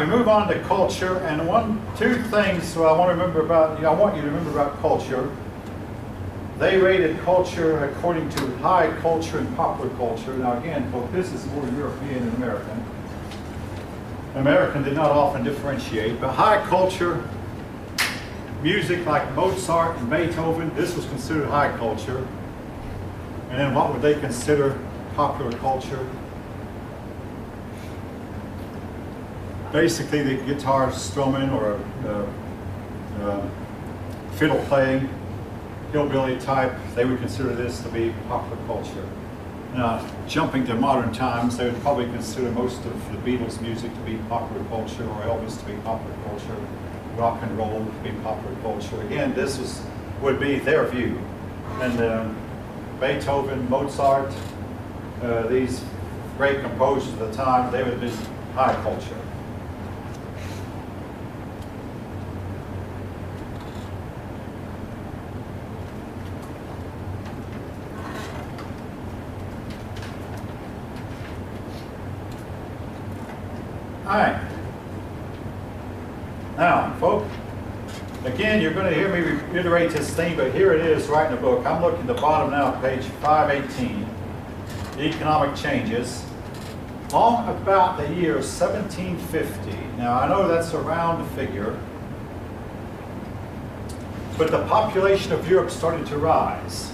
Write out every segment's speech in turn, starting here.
we move on to culture, and two things I want you to remember about culture. They rated culture according to high culture and popular culture. Now again, both this is more European and American. American did not often differentiate, but high culture, music like Mozart and Beethoven, this was considered high culture. And then what would they consider popular culture? Basically the guitar strumming or fiddle playing, hillbilly type, they would consider this to be popular culture. Now, jumping to modern times, they would probably consider most of the Beatles' music to be popular culture, or Elvis to be popular culture, rock and roll to be popular culture. Again, this would be their view. And Beethoven, Mozart, these great composers of the time, they would be high culture. All right. Now, folks, again, you're going to hear me reiterate this theme, but here it is right in the book. I'm looking at the bottom now, page 518, the economic changes, long about the year 1750. Now, I know that's a round figure, but the population of Europe started to rise.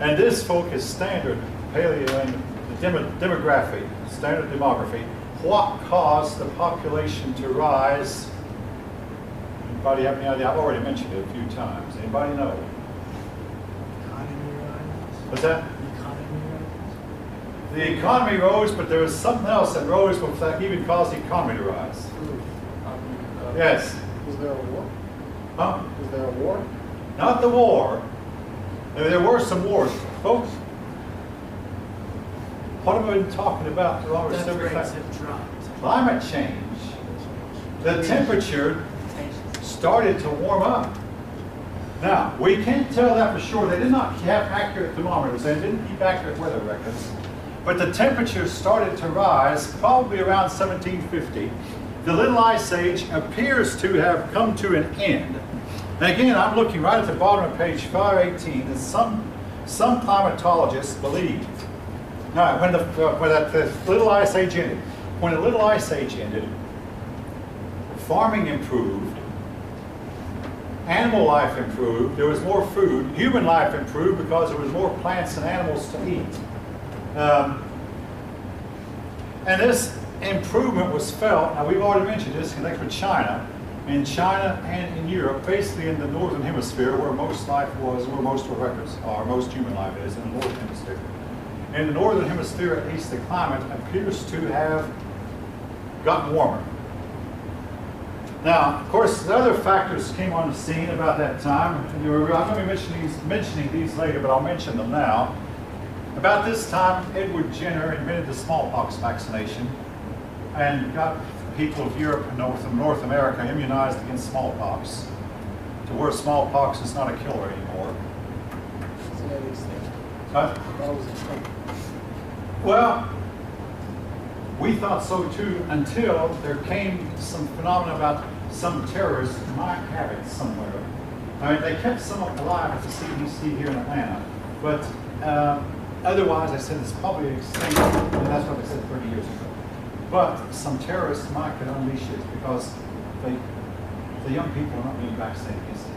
And this, folk, is standard demography, standard demography. What caused the population to rise? Anybody have any idea? I've already mentioned it a few times. Anybody know? Economy rise. What's that? Economy rise. The economy rose, but there was something else that rose that even caused the economy to rise. Yes. Was there a war? Huh? Was there a war? Not the war. There were some wars, folks. What have we been talking about? Death rates have dropped. Climate change. The temperature started to warm up. Now, we can't tell that for sure. They did not have accurate thermometers. They didn't keep accurate weather records. But the temperature started to rise probably around 1750. The Little Ice Age appears to have come to an end. And again, I'm looking right at the bottom of page 518, that some climatologists believe. Now, when the Little Ice Age ended, farming improved, animal life improved, there was more food, human life improved because there was more plants and animals to eat. And this improvement was felt, now we've already mentioned this, connected with China. In China and in Europe, basically in the northern hemisphere where most life was, where most of our records are, most human life is, in the northern hemisphere. In the northern hemisphere, at least, the climate appears to have gotten warmer. Now, of course, the other factors came on the scene about that time. I'm going to be mentioning these later, but I'll mention them now. About this time, Edward Jenner invented the smallpox vaccination and got people of Europe and North America immunized against smallpox, to where smallpox is not a killer anymore. Huh? Well, we thought so too until there came some phenomena about some terrorists might have it somewhere. I mean, they kept some of them alive at the CDC here in Atlanta, but otherwise, I said it's probably extinct, and that's what they said 30 years ago. But some terrorists might could unleash it because the young people are not being vaccinated against it.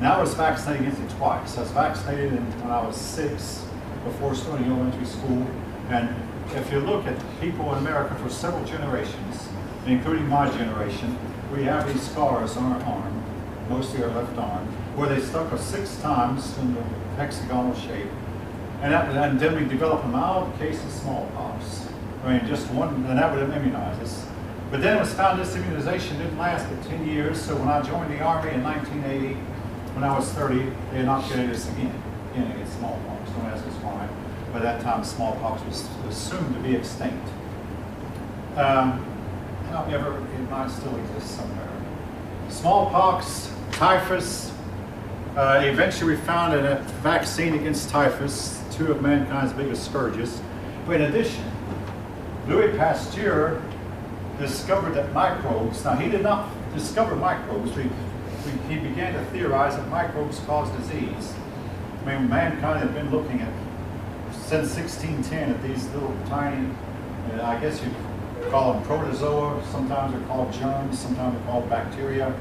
Now I was vaccinated against it twice. I was vaccinated when I was 6 before starting elementary school. And if you look at people in America for several generations, including my generation, we have these scars on our arm, mostly our left arm, where they stuck us 6 times in the hexagonal shape. And then we developed a mild case of smallpox. I mean, just one, and that would have immunized us. But then it was found this immunization didn't last but 10 years, so when I joined the Army in 1980, when I was 30, they inoculated us again against smallpox. Don't ask us why. By that time, smallpox was assumed to be extinct. However, it might still exist somewhere. Smallpox, typhus, eventually we found a vaccine against typhus, 2 of mankind's biggest scourges. But in addition, Louis Pasteur discovered that microbes, now he did not discover microbes, he began to theorize that microbes cause disease. I mean, mankind had been looking at, since 1610, at these little tiny, I guess you'd call them protozoa, sometimes they're called germs, sometimes they're called bacteria.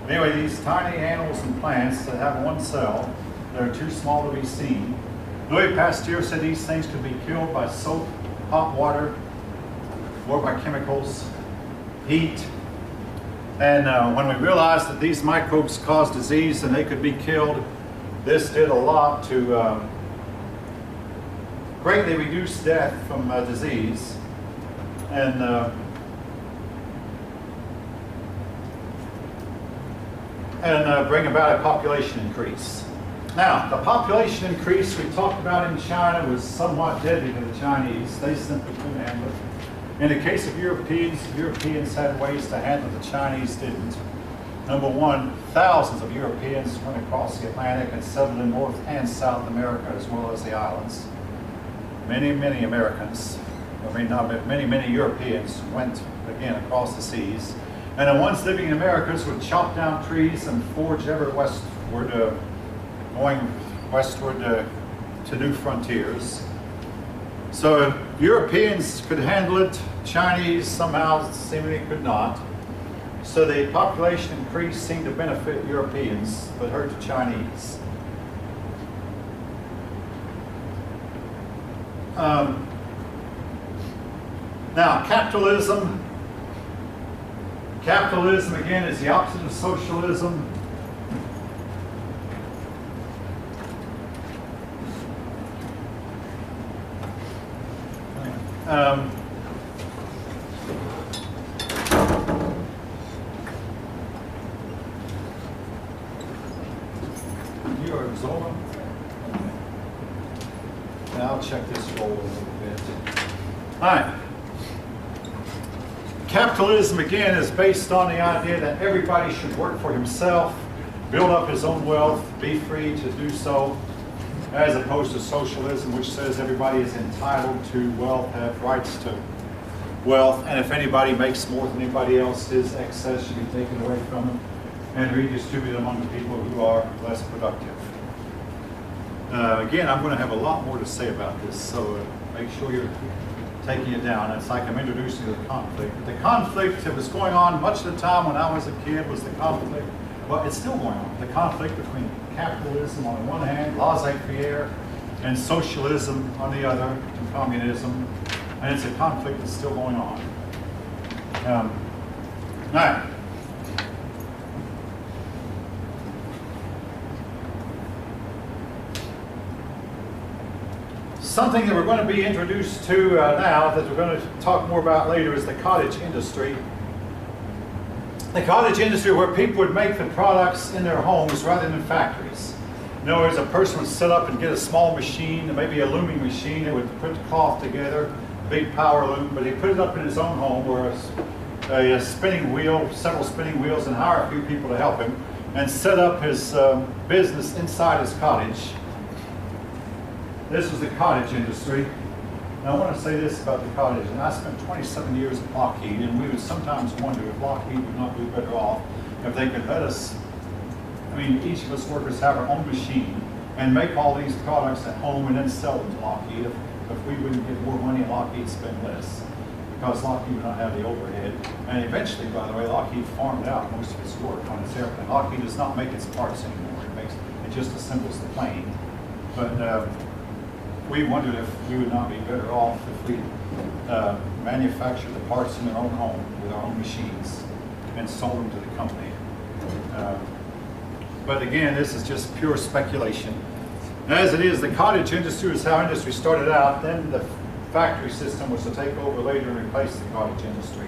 Anyway, these tiny animals and plants that have one cell, that are too small to be seen. Louis Pasteur said these things could be killed by soap, hot water, or by chemicals, heat. And when we realized that these microbes cause disease and they could be killed, this did a lot to greatly reduce death from disease and bring about a population increase. Now, the population increase we talked about in China was somewhat deadly to the Chinese. They simply couldn't handle it. In the case of Europeans, Europeans had ways to handle it. The Chinese didn't. Number one, thousands of Europeans went across the Atlantic and settled in North and South America as well as the islands. Many, many Americans, I mean not many, many Europeans went again across the seas. And the ones living in Americas would chop down trees and forge ever westward, going westward to new frontiers. So Europeans could handle it, Chinese somehow seemingly could not. So the population increase seemed to benefit Europeans, but hurt the Chinese. Now, capitalism. Capitalism, again, is the opposite of socialism. You are Zola? And I'll check this roll a little bit. All right. Capitalism, again, is based on the idea that everybody should work for himself, build up his own wealth, be free to do so, as opposed to socialism, which says everybody is entitled to wealth, have rights to wealth, and if anybody makes more than anybody else, his excess should be taken away from him and redistributed among the people who are less productive. Again, I'm going to have a lot more to say about this, so make sure you're taking it down. It's like I'm introducing the conflict. The conflict that was going on much of the time when I was a kid was the conflict, well, it's still going on, the conflict between capitalism on the one hand, laissez-faire, and socialism on the other, and communism, and it's a conflict that's still going on. Now, something that we're going to be introduced to now, that we're going to talk more about later, is the cottage industry. The cottage industry, where people would make the products in their homes rather than factories. In other words, a person would set up and get a small machine, maybe a looming machine, that would put the cloth together, big power loom, but he put it up in his own home, where a spinning wheel, several spinning wheels, and hire a few people to help him, and set up his business inside his cottage. This was the cottage industry. Now, I want to say this about the cottage, and I spent 27 years at Lockheed, and we would sometimes wonder if Lockheed would not be better off if they could let us, I mean, each of us workers have our own machine and make all these products at home and then sell them to Lockheed. If we wouldn't get more money, Lockheed spend less, because Lockheed would not have the overhead. And eventually, by the way, Lockheed farmed out most of its work on its airplane. Lockheed does not make its parts anymore. It just assembles the plane. But we wondered if we would not be better off if we manufactured the parts in our own home with our own machines and sold them to the company. But again, this is just pure speculation. As it is, the cottage industry is how industry started out. Then the factory system was to take over later and replace the cottage industry.